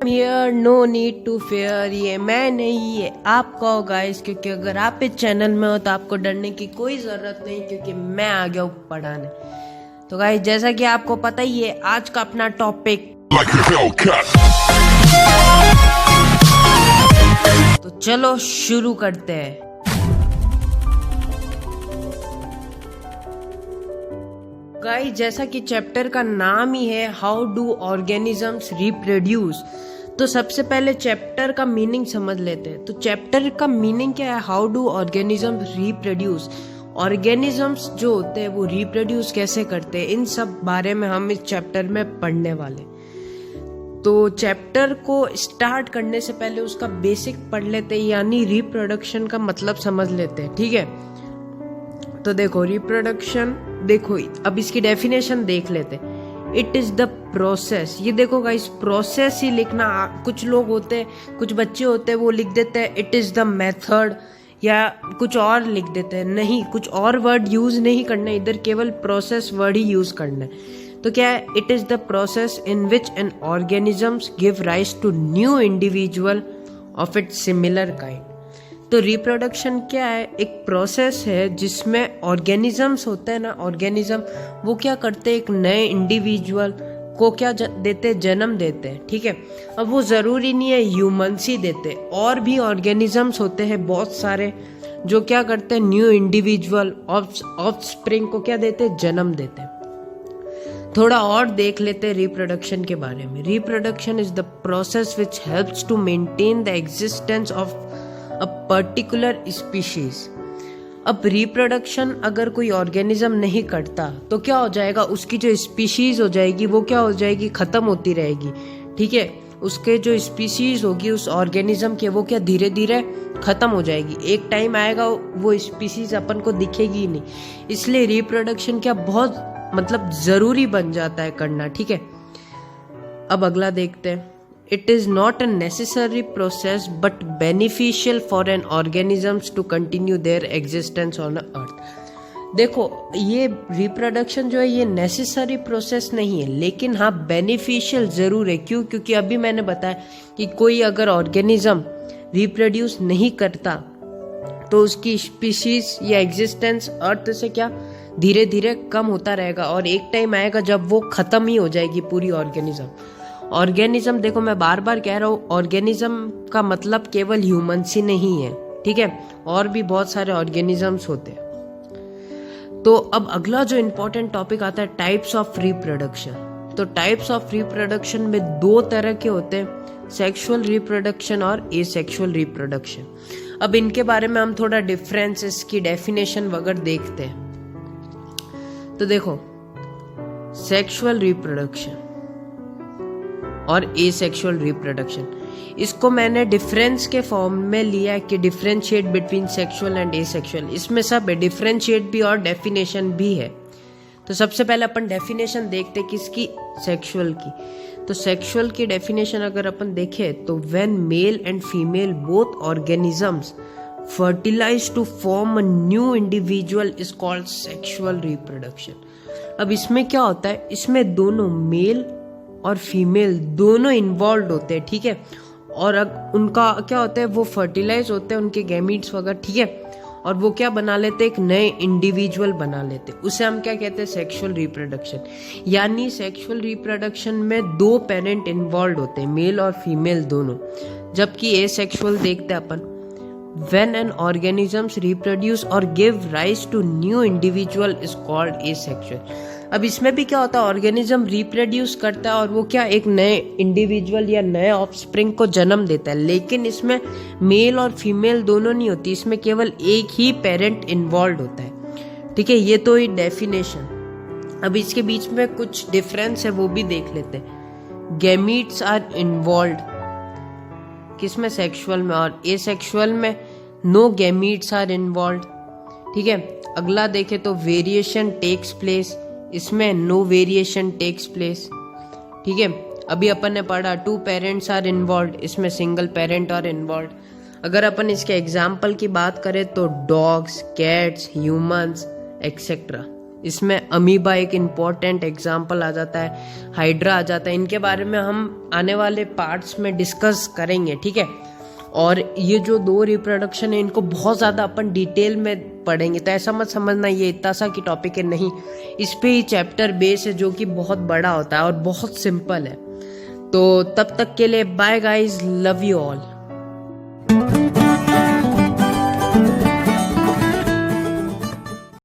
Here no need to fear. ये मैं नहीं, ये आपका हो गाइस, क्योंकि अगर आप इस चैनल में हो तो आपको डरने की कोई जरूरत नहीं, क्योंकि मैं आ गया हूँ पढ़ाने। तो गाइस जैसा कि आपको पता ही है, आज का अपना टॉपिक तो चलो शुरू करते हैं। गाइस जैसा कि चैप्टर का नाम ही है, हाउ डू ऑर्गेनिजम्स रिप्रोड्यूस, तो सबसे पहले चैप्टर का मीनिंग समझ लेते हैं। तो चैप्टर का मीनिंग क्या है? How do organisms reproduce. Organisms जो होते हैं वो रिप्रोड्यूस कैसे करते हैं, इन सब बारे में हम इस चैप्टर में पढ़ने वाले। तो चैप्टर को स्टार्ट करने से पहले उसका बेसिक पढ़ लेते हैं, यानी रिप्रोडक्शन का मतलब समझ लेते हैं। ठीक है, तो देखो रिप्रोडक्शन, देखो अब इसकी डेफिनेशन देख लेते हैं। इट इज द प्रोसेस, ये देखो गाइस प्रोसेस ही लिखना। कुछ लोग होते हैं, कुछ बच्चे होते हैं, वो लिख देते हैं इट इज द मेथड या कुछ और लिख देते हैं। नहीं, कुछ और वर्ड यूज नहीं करना, इधर केवल प्रोसेस वर्ड ही यूज करना है। तो क्या है? It is the process in which an organisms give rise to new individual of its similar kind. तो रिप्रोडक्शन क्या है? एक प्रोसेस है जिसमें ऑर्गेनिजम्स होते हैं ना, ऑर्गेनिज्म वो क्या करते हैं, एक नए इंडिविजुअल को क्या देते, जन्म देते हैं। ठीक है, अब वो जरूरी नहीं है ह्यूमंस ही देते, और भी ऑर्गेनिजम्स होते हैं बहुत सारे जो क्या करते हैं, न्यू इंडिविजुअल ऑफस्प्रिंग को क्या देते, जन्म देते हैं। थोड़ा और देख लेते हैं रिप्रोडक्शन के बारे में। Reproduction is the process which helps to maintain the existence of a particular species. अब रिप्रोडक्शन अगर कोई ऑर्गेनिज्म नहीं करता तो क्या हो जाएगा, उसकी जो स्पीशीज हो जाएगी वो क्या हो जाएगी, खत्म होती रहेगी। ठीक है, उसके जो स्पीशीज होगी उस ऑर्गेनिज्म के, वो क्या धीरे धीरे खत्म हो जाएगी। एक टाइम आएगा वो स्पीशीज अपन को दिखेगी ही नहीं। इसलिए रिप्रोडक्शन क्या बहुत मतलब जरूरी बन जाता है करना। ठीक है, अब अगला देखते हैं। It is not a necessary process but beneficial for an organisms to continue their existence on earth। देखो ये रिप्रोडक्शन जो है ये नेसेसरी प्रोसेस नहीं है, लेकिन हाँ बेनिफिशियल जरूर है। क्यों? क्योंकि अभी मैंने बताया कि कोई अगर ऑर्गेनिज्म रिप्रोड्यूस नहीं करता तो उसकी स्पीशीज या एग्जिस्टेंस अर्थ से क्या धीरे धीरे कम होता रहेगा, और एक टाइम आएगा जब वो खत्म ही हो जाएगी पूरी ऑर्गेनिज्म। ऑर्गेनिज्म देखो मैं बार बार कह रहा हूँ, ऑर्गेनिज्म का मतलब केवल ह्यूमंस ही नहीं है। ठीक है, और भी बहुत सारे ऑर्गेनिजम्स होते हैं। तो अब अगला जो इम्पोर्टेंट टॉपिक आता है, टाइप्स ऑफ रिप्रोडक्शन। तो टाइप्स ऑफ रिप्रोडक्शन में दो तरह के होते हैं, सेक्सुअल रिप्रोडक्शन और एसेक्सुअल रिप्रोडक्शन। अब इनके बारे में हम थोड़ा डिफरेंसेस की डेफिनेशन वगैरह देखते हैं। तो देखो सेक्सुअल रिप्रोडक्शन और एसेक्सुअल रिप्रोडक्शन, इसको मैंने डिफरेंस के फॉर्म में लिया है कि differentiate between sexual and asexual. इसमें सब है, डिफरेंशिएट भी और डेफिनेशन भी है। तो सबसे पहले अपन डेफिनेशन देखते हैं किसकी, सेक्सुअल की। तो सेक्सुअल की डेफिनेशन अगर अपन देखें तो when male and female both organisms fertilize to form a new individual is called sexual reproduction. अब इसमें क्या होता है, इसमें दोनों मेल और फीमेल दोनों इन्वॉल्व होते हैं। ठीक है, और उनका क्या होता है, वो फर्टिलाइज होते हैं, उनके गैमीट्स वगैरह। ठीक है, और वो क्या बना लेते हैं, एक नए इंडिविजुअल बना लेते हैं। उसे हम क्या कहते हैं, सेक्सुअल रिप्रोडक्शन। यानी सेक्सुअल रिप्रोडक्शन में दो पेरेंट इन्वॉल्व होते हैं, मेल और फीमेल दोनों। जबकि एसेक्सुअल देखते हैं अपन, व्हेन एन ऑर्गेनिजम्स रिप्रोड्यूस और give rise to new individual is called asexual. अब इसमें भी क्या होता है, ऑर्गेनिज्म रिप्रोड्यूस करता है और वो क्या एक नए इंडिविजुअल या नए ऑफस्प्रिंग को जन्म देता है, लेकिन इसमें मेल और फीमेल दोनों नहीं होती, इसमें केवल एक ही पेरेंट इन्वॉल्व होता है। ठीक है, ये तो ही डेफिनेशन। अब इसके बीच में कुछ डिफरेंस है वो भी देख लेते हैं। गैमीट्स आर इन्वॉल्व किसमें, सेक्सुअल में, और एसेक्सुअल में नो गैमीट्स आर इन्वॉल्व। ठीक है, अगला देखे तो वेरिएशन टेक्स प्लेस, इसमें नो वेरिएशन टेक्स प्लेस। ठीक है, अभी अपन ने पढ़ा टू पेरेंट्स आर इन्वॉल्व, इसमें सिंगल पेरेंट आर इन्वॉल्व। अगर अपन इसके एग्जाम्पल की बात करें तो डॉग्स, कैट्स, ह्यूमंस एक्सेट्रा, इसमें अमीबा एक इम्पॉर्टेंट एग्जाम्पल आ जाता है, हाइड्रा आ जाता है। इनके बारे में हम आने वाले पार्ट्स में डिस्कस करेंगे, ठीक है। और ये जो 2 रिप्रोडक्शन है इनको बहुत ज़्यादा अपन डिटेल में पढ़ेंगे, तो ऐसा मत समझना ये इतना सा की टॉपिक है, नहीं। इस पे ही चैप्टर बेस है जो कि बहुत बड़ा होता है और बहुत सिंपल है। तो तब तक के लिए bye guys, love you all.